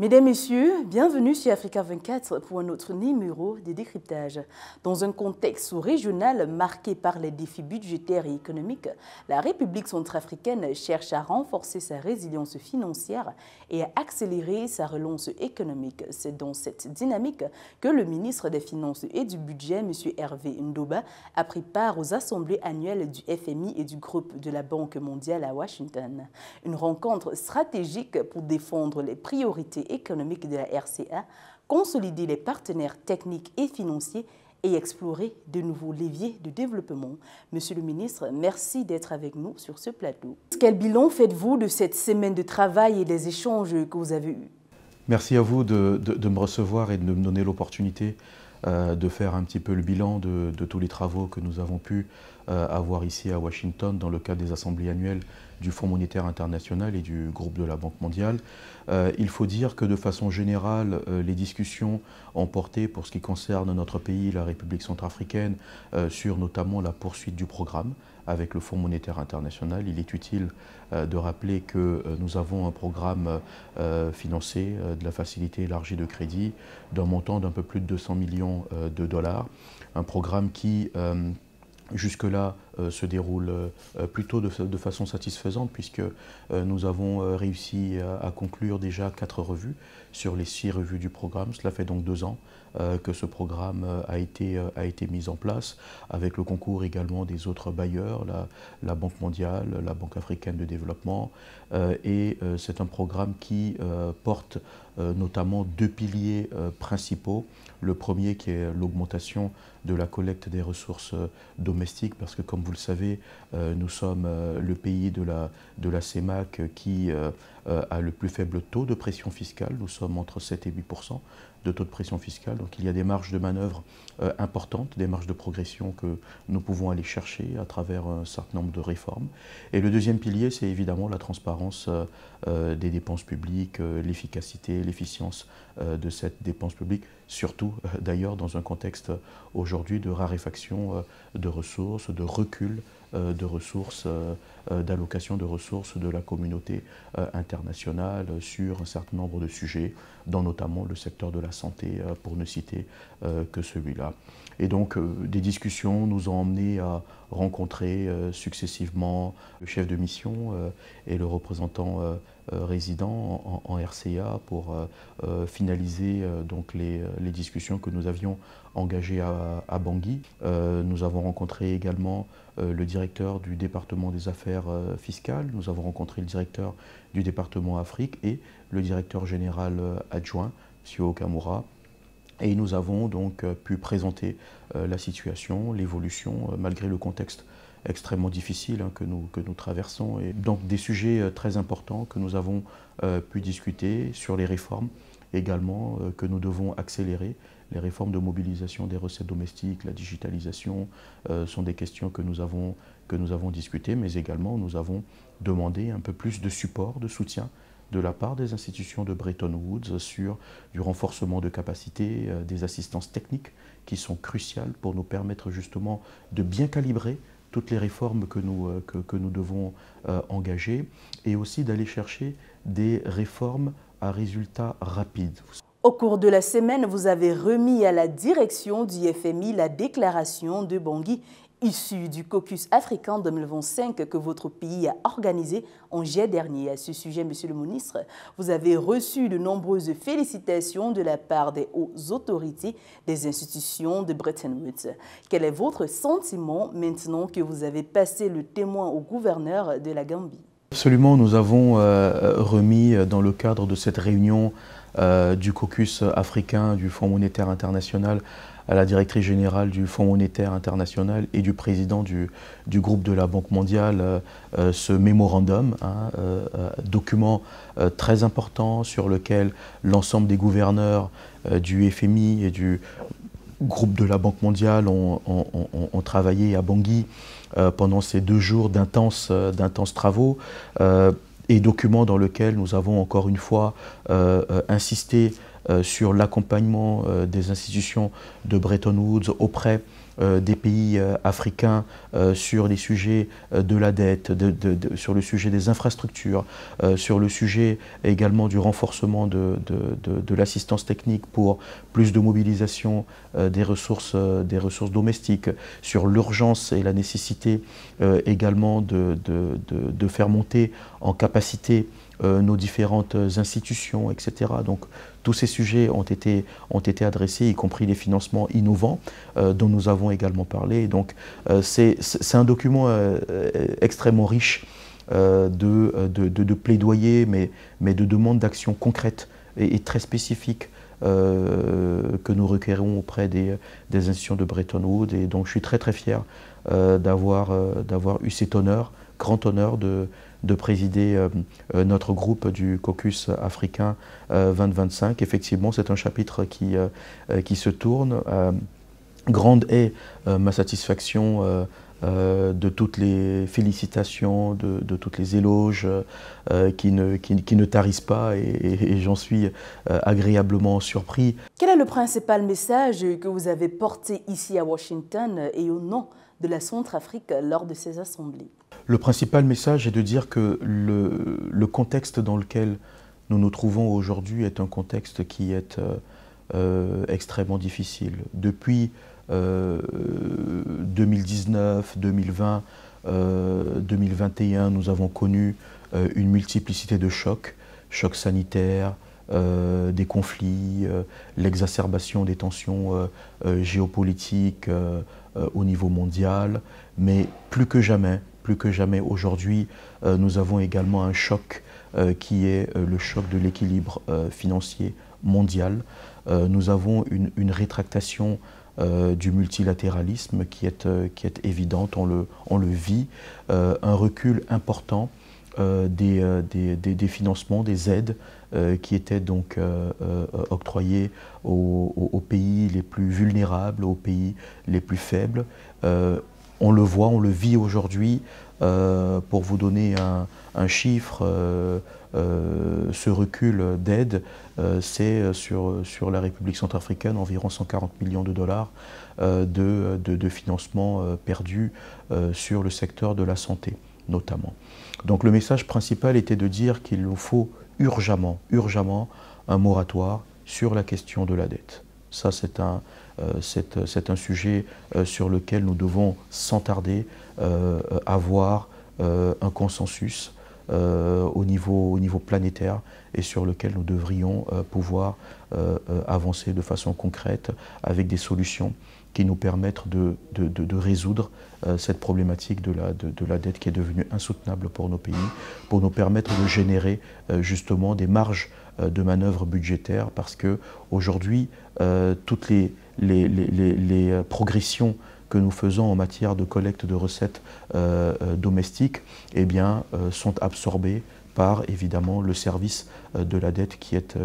Mesdames, Messieurs, bienvenue sur Africa 24 pour un autre numéro de décryptage. Dans un contexte sous-régional marqué par les défis budgétaires et économiques, la République centrafricaine cherche à renforcer sa résilience financière et à accélérer sa relance économique. C'est dans cette dynamique que le ministre des Finances et du Budget, M. Hervé Ndoba, a pris part aux assemblées annuelles du FMI et du groupe de la Banque mondiale à Washington. Une rencontre stratégique pour défendre les priorités économique de la RCA, consolider les partenaires techniques et financiers et explorer de nouveaux leviers de développement. Monsieur le ministre, merci d'être avec nous sur ce plateau. Quel bilan faites-vous de cette semaine de travail et des échanges que vous avez eus? Merci à vous de me recevoir et de me donner l'opportunité de faire un petit peu le bilan de tous les travaux que nous avons pu avoir ici à Washington dans le cadre des assemblées annuelles du Fonds monétaire international et du groupe de la Banque mondiale. Il faut dire que de façon générale, les discussions ont porté pour ce qui concerne notre pays, la République centrafricaine, sur notamment la poursuite du programme avec le Fonds monétaire international. Il est utile de rappeler que nous avons un programme financé de la facilité élargie de crédit d'un montant d'un peu plus de 200 millions de dollars. Un programme qui jusque-là se déroule plutôt de façon satisfaisante puisque nous avons réussi à conclure déjà 4 revues sur les 6 revues du programme. Cela fait donc 2 ans que ce programme a été mis en place avec le concours également des autres bailleurs, la Banque mondiale, la Banque africaine de développement et c'est un programme qui porte notamment 2 piliers principaux. Le premier qui est l'augmentation de la collecte des ressources domestiques parce que comme vous le savez, nous sommes le pays de la CEMAC qui a le plus faible taux de pression fiscale. Nous sommes entre 7 et 8% de taux de pression fiscale. Donc il y a des marges de manœuvre importantes, des marges de progression que nous pouvons aller chercher à travers un certain nombre de réformes. Et le deuxième pilier, c'est évidemment la transparence des dépenses publiques, l'efficacité, l'efficience de cette dépense publique, surtout d'ailleurs dans un contexte aujourd'hui de raréfaction de ressources, de recul de ressources, d'allocation de ressources de la communauté internationale sur un certain nombre de sujets, dont notamment le secteur de la santé, pour ne citer que celui-là. Et donc des discussions nous ont emmenés à rencontrer successivement le chef de mission et le représentant résident en RCA pour finaliser donc les discussions que nous avions engagées à Bangui. Nous avons rencontré également le directeur du département des affaires fiscales, nous avons rencontré le directeur du département Afrique et le directeur général adjoint, M. Okamura. Et nous avons donc pu présenter la situation, l'évolution, malgré le contexte extrêmement difficile que nous traversons. Et donc des sujets très importants que nous avons pu discuter sur les réformes également que nous devons accélérer. Les réformes de mobilisation des recettes domestiques, la digitalisation sont des questions que nous avons discutées, mais également nous avons demandé un peu plus de support, de soutien de la part des institutions de Bretton Woods sur du renforcement de capacités, des assistances techniques qui sont cruciales pour nous permettre justement de bien calibrer toutes les réformes que nous devons engager et aussi d'aller chercher des réformes à résultats rapides. Au cours de la semaine, vous avez remis à la direction du FMI la déclaration de Bangui issue du caucus africain 2025 que votre pays a organisé en juillet dernier. À ce sujet, Monsieur le ministre, vous avez reçu de nombreuses félicitations de la part des hautes autorités des institutions de Bretton Woods. Quel est votre sentiment maintenant que vous avez passé le témoin au gouverneur de la Gambie? Absolument, nous avons remis dans le cadre de cette réunion du caucus africain du Fonds monétaire international à la directrice générale du Fonds monétaire international et du président du groupe de la Banque mondiale ce mémorandum, document très important sur lequel l'ensemble des gouverneurs du FMI et du groupe de la Banque mondiale ont travaillé à Bangui pendant ces 2 jours d'intenses travaux et document dans lequel nous avons encore une fois insisté sur l'accompagnement des institutions de Bretton Woods auprès des pays africains sur les sujets de la dette, sur le sujet des infrastructures, sur le sujet également du renforcement de l'assistance technique pour plus de mobilisation des ressources domestiques, sur l'urgence et la nécessité également de faire monter en capacité nos différentes institutions, etc. Donc tous ces sujets ont été adressés, y compris les financements innovants dont nous avons également parlé. Donc c'est un document extrêmement riche de plaidoyer, mais de demandes d'action concrètes et très spécifiques que nous requérons auprès des institutions de Bretton Woods. Et donc je suis très fier d'avoir eu cet honneur, grand honneur de présider notre groupe du caucus africain 2025. Effectivement, c'est un chapitre qui se tourne. Grande est ma satisfaction de toutes les félicitations, de toutes les éloges qui ne tarissent pas, et j'en suis agréablement surpris. Quel est le principal message que vous avez porté ici à Washington et au nom de la Centrafrique lors de ces assemblées? Le principal message est de dire que le contexte dans lequel nous nous trouvons aujourd'hui est un contexte qui est extrêmement difficile. Depuis 2019, 2020, 2021, nous avons connu une multiplicité de chocs sanitaires, des conflits, l'exacerbation des tensions géopolitiques au niveau mondial, mais plus que jamais aujourd'hui, nous avons également un choc qui est le choc de l'équilibre financier mondial. Nous avons une rétractation du multilatéralisme qui est évidente, on le vit, un recul important des financements, des aides qui étaient donc octroyés aux pays les plus vulnérables, aux pays les plus faibles. On le voit, on le vit aujourd'hui. Pour vous donner un chiffre, ce recul d'aide, c'est sur la République centrafricaine environ 140 millions de dollars de financement perdus sur le secteur de la santé notamment. Donc le message principal était de dire qu'il nous faut urgemment un moratoire sur la question de la dette. Ça, c'est un sujet sur lequel nous devons sans tarder avoir un consensus au niveau planétaire, et sur lequel nous devrions pouvoir avancer de façon concrète avec des solutions qui nous permettent de résoudre cette problématique de la dette qui est devenue insoutenable pour nos pays, pour nous permettre de générer justement des marges de manœuvre budgétaire, parce qu'aujourd'hui, toutes les progressions que nous faisons en matière de collecte de recettes domestiques, eh bien, sont absorbées par évidemment le service de la dette qui est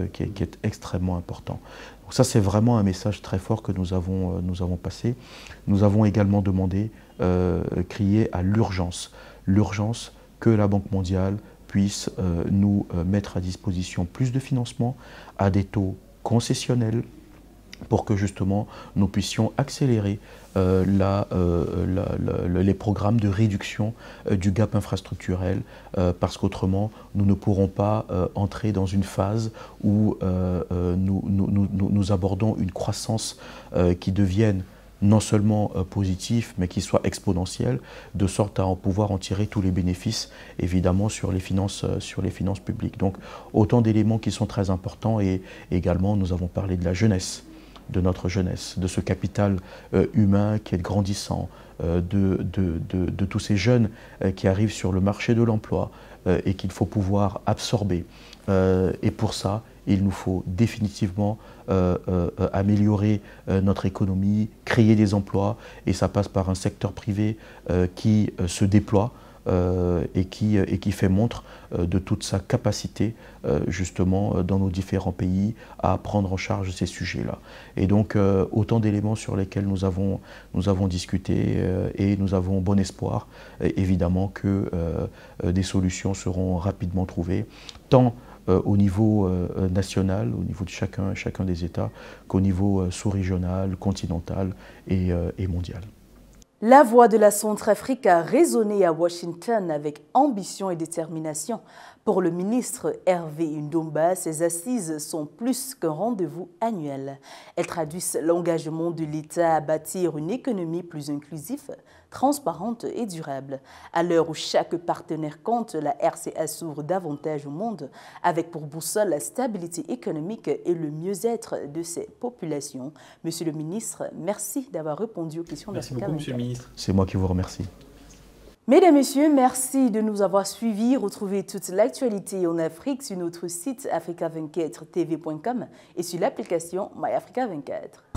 extrêmement important. Donc ça, c'est vraiment un message très fort que nous avons passé. Nous avons également demandé, crié à l'urgence que la Banque mondiale puisse nous mettre à disposition plus de financement à des taux concessionnels, pour que justement nous puissions accélérer les programmes de réduction du gap infrastructurel, parce qu'autrement nous ne pourrons pas entrer dans une phase où nous abordons une croissance qui devienne non seulement positif, mais qui soit exponentiel, de sorte à pouvoir en tirer tous les bénéfices, évidemment, sur les finances publiques. Donc, autant d'éléments qui sont très importants, et également, nous avons parlé de la jeunesse, de notre jeunesse, de ce capital humain qui est grandissant, de tous ces jeunes qui arrivent sur le marché de l'emploi et qu'il faut pouvoir absorber. Et pour ça, il nous faut définitivement améliorer notre économie, créer des emplois, et ça passe par un secteur privé qui se déploie et qui fait montre de toute sa capacité justement dans nos différents pays à prendre en charge ces sujets-là. Et donc autant d'éléments sur lesquels nous avons discuté, et nous avons bon espoir évidemment que des solutions seront rapidement trouvées, tant au niveau national, au niveau de chacun des États, qu'au niveau sous-régional, continental et mondial. La voix de la Centrafrique a résonné à Washington avec ambition et détermination. Pour le ministre Hervé Ndomba, ces assises sont plus qu'un rendez-vous annuel. Elles traduisent l'engagement de l'État à bâtir une économie plus inclusive, transparente et durable. À l'heure où chaque partenaire compte, la RCA s'ouvre davantage au monde, avec pour boussole la stabilité économique et le mieux-être de ses populations. Monsieur le ministre, merci d'avoir répondu aux questions d'Africa 24. Merci beaucoup, monsieur le ministre. C'est moi qui vous remercie. Mesdames, Messieurs, merci de nous avoir suivis. Retrouvez toute l'actualité en Afrique sur notre site africa24tv.com et sur l'application MyAfrica24.